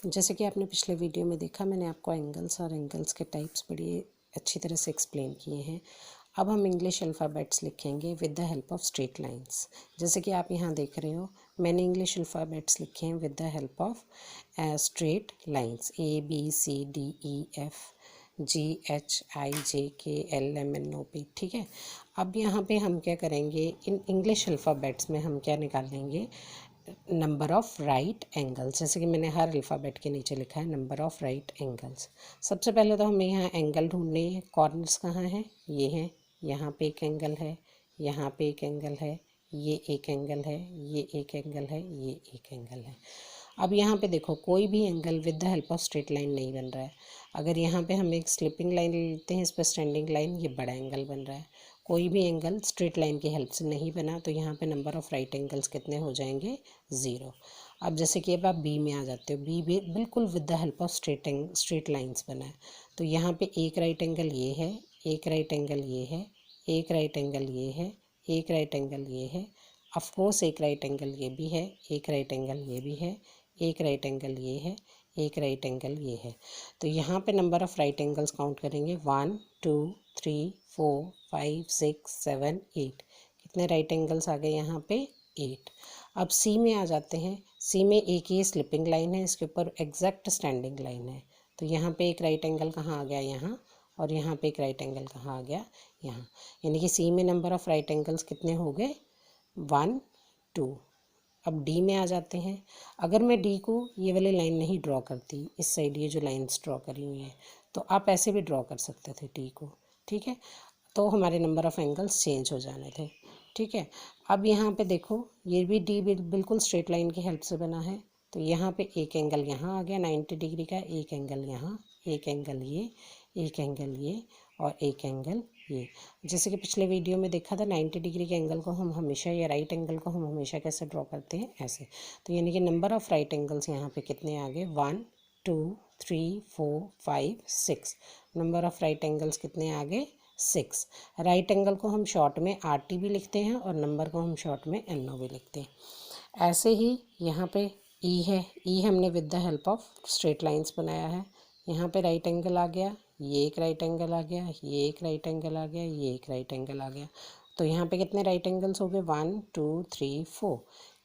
जैसे कि आपने पिछले वीडियो में देखा, मैंने आपको एंगल्स और एंगल्स के टाइप्स बड़ी अच्छी तरह से एक्सप्लेन किए हैं। अब हम इंग्लिश अल्फ़ाबेट्स लिखेंगे with the help of straight lines. जैसे कि आप यहाँ देख रहे हो, मैंने इंग्लिश अल्फ़ाबेट्स लिखे हैं with the help of straight lines, ABCDEF GHIJKLMNOP। ठीक है। अब यहाँ पे हम क्या करेंगे, इन इंग्लिश अल्फ़ाबेट्स में हम क्या निकालेंगे, नंबर ऑफ़ राइट एंगल्स। जैसे कि मैंने हर अल्फ़ाबेट के नीचे लिखा है नंबर ऑफ़ राइट एंगल्स। सबसे पहले तो हमें यहाँ एंगल ढूंढने हैं। कॉर्नर्स कहाँ हैं, ये हैं। यहाँ पे एक एंगल है, यहाँ पे एक एंगल है, ये एक एंगल है, ये एक एंगल है, ये एक एंगल है। अब यहाँ पे देखो, कोई भी angle with the help of straight line नहीं बन रहा है। अगर यहाँ पे हम एक स्लिपिंग लाइन लेते हैं, इस पर स्टैंडिंग लाइन, ये बड़ा एंगल बन रहा है। कोई भी एंगल स्ट्रेट लाइन की हेल्प से नहीं बना, तो यहाँ पे नंबर ऑफ़ राइट एंगल्स कितने हो जाएंगे, 0। अब जैसे कि अब आप बी में आ जाते हो, बी भी बिल्कुल with the help of straight lines बना है। तो यहाँ पे एक राइट एंगल ये है, एक राइट एंगल ये है, एक राइट एंगल ये है, एक राइट एंगल ये है, ऑफकोर्स एक राइट एंगल ये भी है, एक राइट एंगल ये भी है, एक राइट एंगल ये है, एक राइट एंगल ये है। तो यहाँ पे number of right angles count करेंगे, 1 2 3 4 5 6 7 8। कितने राइट एंगल्स आ गए यहाँ पे, 8। अब सी में आ जाते हैं। सी में एक ये स्लिपिंग लाइन है, इसके ऊपर एग्जैक्ट स्टैंडिंग लाइन है। तो यहाँ पे एक राइट एंगल कहाँ आ गया, यहाँ। और यहाँ पे एक राइट एंगल कहाँ आ गया, यहाँ। यानी कि सी में नंबर ऑफ़ राइट एंगल्स कितने हो गए, 1 2। अब डी में आ जाते हैं। अगर मैं डी को ये वाली लाइन नहीं ड्रॉ करती, इस साइड ये जो लाइंस ड्रॉ करी हुई हैं, तो आप ऐसे भी ड्रॉ कर सकते थे डी को। ठीक है। तो हमारे नंबर ऑफ़ एंगल्स चेंज हो जाने थे। ठीक है। अब यहाँ पे देखो, ये भी डी बिल्कुल स्ट्रेट लाइन की हेल्प से बना है। तो यहाँ पे एक एंगल यहाँ आ गया 90 डिग्री का, एक एंगल यहाँ, एक एंगल ये, एक एंगल ये, और एक एंगल ये। जैसे कि पिछले वीडियो में देखा था, 90 डिग्री के एंगल को हम हमेशा, या राइट एंगल को हम हमेशा कैसे ड्रॉ करते हैं, ऐसे। तो यानी कि नंबर ऑफ़ राइट एंगल्स यहाँ पे कितने आ गए, 1 2 3 4 5 6। नंबर ऑफ़ राइट एंगल्स कितने आ गए, 6। राइट एंगल को हम शॉर्ट में RT भी लिखते हैं, और नंबर को हम शॉर्ट में NO भी लिखते हैं। ऐसे ही यहाँ पे E है। E हमने with the help of straight lines बनाया है। यहाँ पे राइट एंगल आ गया, ये एक राइट एंगल आ गया, ये एक राइट एंगल आ गया, ये एक राइट एंगल आ गया। तो यहाँ पे कितने राइट एंगल्स हो गए, 1 2 3 4।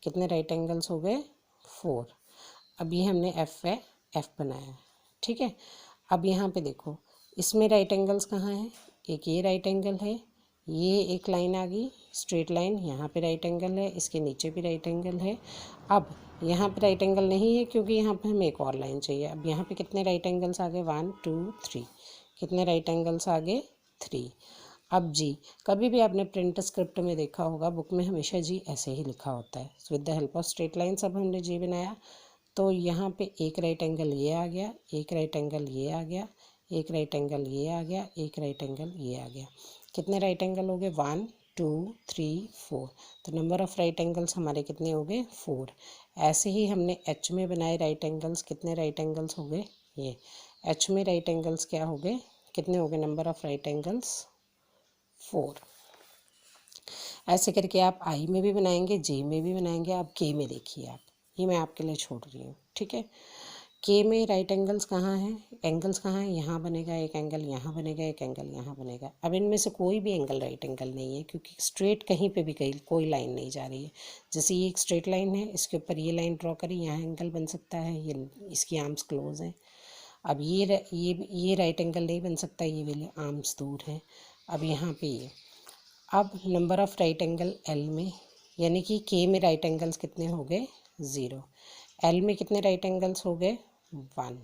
कितने राइट एंगल्स हो गए, 4। अब ये हमने F बनाया है। ठीक है। अब यहाँ पे देखो, इसमें राइट एंगल्स कहाँ हैं, एक ये राइट एंगल है, ये एक लाइन आ गई स्ट्रेट लाइन, यहाँ पे राइट एंगल है, इसके नीचे भी राइट एंगल है। अब यहाँ पे राइट एंगल नहीं है, क्योंकि यहाँ पे हमें एक और लाइन चाहिए। अब यहाँ पे कितने राइट एंगल्स आ गए, 1 2 3। कितने राइट एंगल्स आ गए, 3। अब जी, कभी भी आपने प्रिंट स्क्रिप्ट में देखा होगा, बुक में हमेशा जी ऐसे ही लिखा होता है, with the help of straight lines. अब हमने जी बनाया, तो यहाँ पे एक राइट एंगल ये आ गया, एक राइट एंगल ये आ गया, एक राइट एंगल ये आ गया, एक राइट एंगल ये आ गया। कितने राइट एंगल हो गए, 1 2 3 4। तो नंबर ऑफ़ राइट एंगल्स हमारे कितने हो गए, 4। ऐसे ही हमने H में बनाए राइट एंगल्स। कितने राइट एंगल्स हो गए, ये H में राइट एंगल्स क्या हो गए, कितने हो गए, नंबर ऑफ़ राइट एंगल्स 4। ऐसे करके आप I में भी बनाएंगे, J में भी बनाएंगे। आप K में देखिए, आप ये मैं आपके लिए छोड़ रही हूँ। ठीक है। K में राइट एंगल्स कहाँ हैं, एंगल्स कहाँ हैं, यहाँ बनेगा एक एंगल, यहाँ बनेगा एक एंगल, यहाँ बनेगा। अब इनमें से कोई भी एंगल राइट एंगल नहीं है, क्योंकि स्ट्रेट कहीं पे भी कोई लाइन नहीं जा रही है। जैसे ये एक स्ट्रेट लाइन है, इसके ऊपर ये लाइन ड्रॉ करी, यहाँ एंगल बन सकता है, ये इसकी आर्म्स क्लोज हैं। अब ये राइट एंगल नहीं बन सकता, ये वाले आर्म्स दूर हैं। अब यहाँ पे ये, अब number of right angle L में, यानी कि K में राइट एंगल्स कितने हो गए, 0। L में कितने राइट एंगल्स हो गए, 1।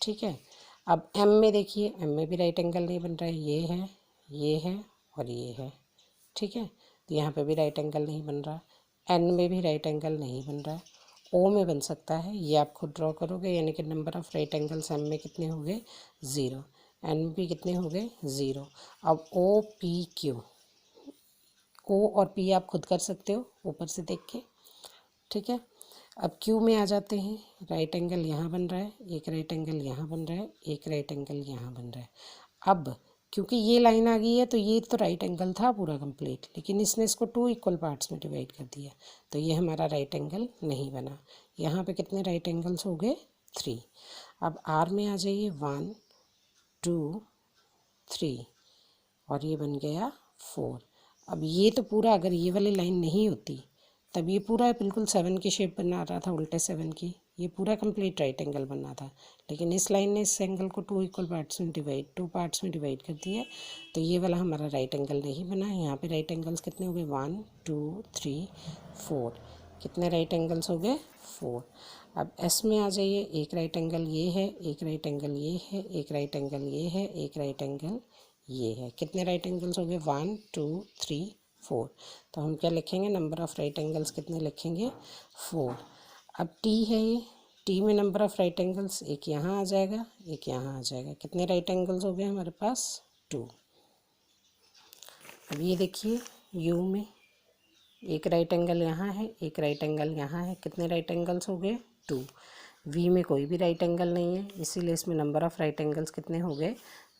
ठीक है। अब M में देखिए, M में भी राइट एंगल नहीं बन रहा है, ये है और ये है। ठीक है। तो यहाँ पे भी राइट एंगल नहीं बन रहा। N में भी राइट एंगल नहीं बन रहा। O में बन सकता है, ये आप खुद ड्रॉ करोगे, यानी कि number of right angles M में कितने हो गए, 0। N में भी कितने हो गए, 0। अब OPQ, O और P आप खुद कर सकते हो ऊपर से देख के। ठीक है। अब Q में आ जाते हैं। राइट एंगल यहाँ बन रहा है, एक राइट एंगल यहाँ बन रहा है, एक राइट एंगल यहाँ बन रहा है। अब क्योंकि ये लाइन आ गई है तो ये तो राइट एंगल था पूरा कंप्लीट, लेकिन इसने इसको 2 इक्वल पार्ट्स में डिवाइड कर दिया, तो ये हमारा राइट एंगल नहीं बना। यहाँ पे कितने राइट एंगल्स हो गए? 3। अब आर में आ जाइए, 1 2 3 और ये बन गया 4। अब ये तो पूरा, अगर ये वाली लाइन नहीं होती तब ये पूरा बिल्कुल 7 की शेप बना रहा था, उल्टे 7 की, ये पूरा कंप्लीट राइट एंगल बनना था। लेकिन इस लाइन ने इस एंगल को 2 इक्वल पार्ट्स में डिवाइड कर दिया, तो ये वाला हमारा राइट एंगल नहीं बना। यहाँ पे राइट एंगल्स कितने हो गए? 1 2 3 4। कितने राइट एंगल्स हो गए? 4। अब एस में आ जाइए, एक राइट एंगल ये है, एक राइट एंगल ये है, एक राइट एंगल ये है, एक राइट एंगल ये है। कितने राइट एंगल्स हो गए? 1 2 3 4। तो हम क्या लिखेंगे? नंबर ऑफ़ राइट एंगल्स कितने लिखेंगे? 4। अब टी है ये, टी में नंबर ऑफ़ राइट एंगल्स एक यहाँ आ जाएगा, एक यहाँ आ जाएगा। कितने राइट एंगल्स हो गए हमारे पास? 2। अब ये देखिए, यू में एक राइट एंगल यहाँ है, एक राइट एंगल यहाँ है। कितने राइट एंगल्स हो गए? 2। वी में कोई भी राइट एंगल नहीं है, इसीलिए इसमें नंबर ऑफ़ राइट एंगल्स कितने हो गए?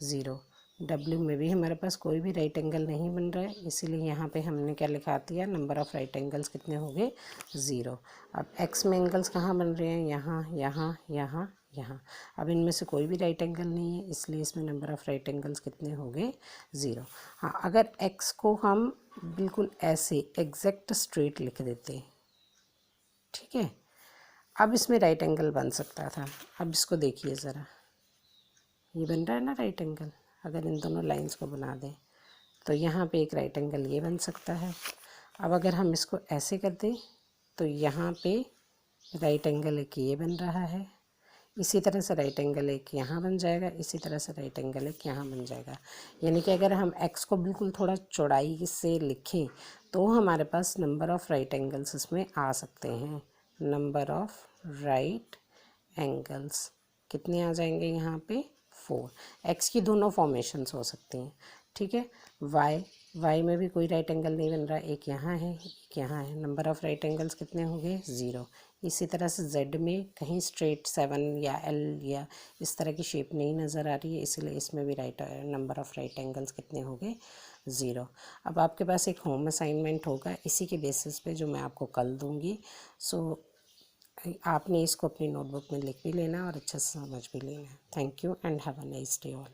0। डब्ल्यू में भी हमारे पास कोई भी राइट एंगल नहीं बन रहा है, इसीलिए यहाँ पे हमने क्या लिखा दिया? नंबर ऑफ़ राइट एंगल्स कितने हो गए? 0। अब एक्स में एंगल्स कहाँ बन रहे हैं? यहाँ यहाँ यहाँ यहाँ। अब इनमें से कोई भी राइट एंगल नहीं है, इसलिए इसमें नंबर ऑफ़ राइट एंगल्स कितने हो गए? 0। हाँ, अगर एक्स को हम बिल्कुल ऐसे एग्जैक्ट स्ट्रेट लिख देते, ठीक है, अब इसमें राइट एंगल बन सकता था। अब इसको देखिए ज़रा, ये बन रहा है ना राइट एंगल। अगर इन दोनों लाइंस को बना दें तो यहाँ पे एक राइट एंगल ये बन सकता है। अब अगर हम इसको ऐसे कर दें तो यहाँ पे राइट एंगल एक ये बन रहा है, इसी तरह से राइट एंगल एक यहाँ बन जाएगा, इसी तरह से राइट एंगल एक यहाँ बन जाएगा। यानी कि अगर हम एक्स को बिल्कुल थोड़ा चौड़ाई से लिखें तो हमारे पास नंबर ऑफ़ राइट एंगल्स इसमें आ सकते हैं। नंबर ऑफ़ राइट एंगल्स कितने आ जाएंगे यहाँ पे? 4। एक्स की दोनों फॉर्मेशंस हो सकती हैं, ठीक है। वाई में भी कोई राइट एंगल नहीं बन रहा, एक यहाँ है, एक यहाँ है। नंबर ऑफ़ राइट एंगल्स कितने हो गए? 0। इसी तरह से जेड में कहीं स्ट्रेट 7 या एल या इस तरह की शेप नहीं नज़र आ रही है, इसलिए इसमें भी नंबर ऑफ़ राइट एंगल्स कितने हो गए? 0। अब आपके पास एक होम असाइनमेंट होगा इसी के बेसिस पे, जो मैं आपको कल दूँगी। सो आपने इसको अपनी नोटबुक में लिख भी लेना और अच्छे से समझ भी लेना। Thank you and have a nice day all.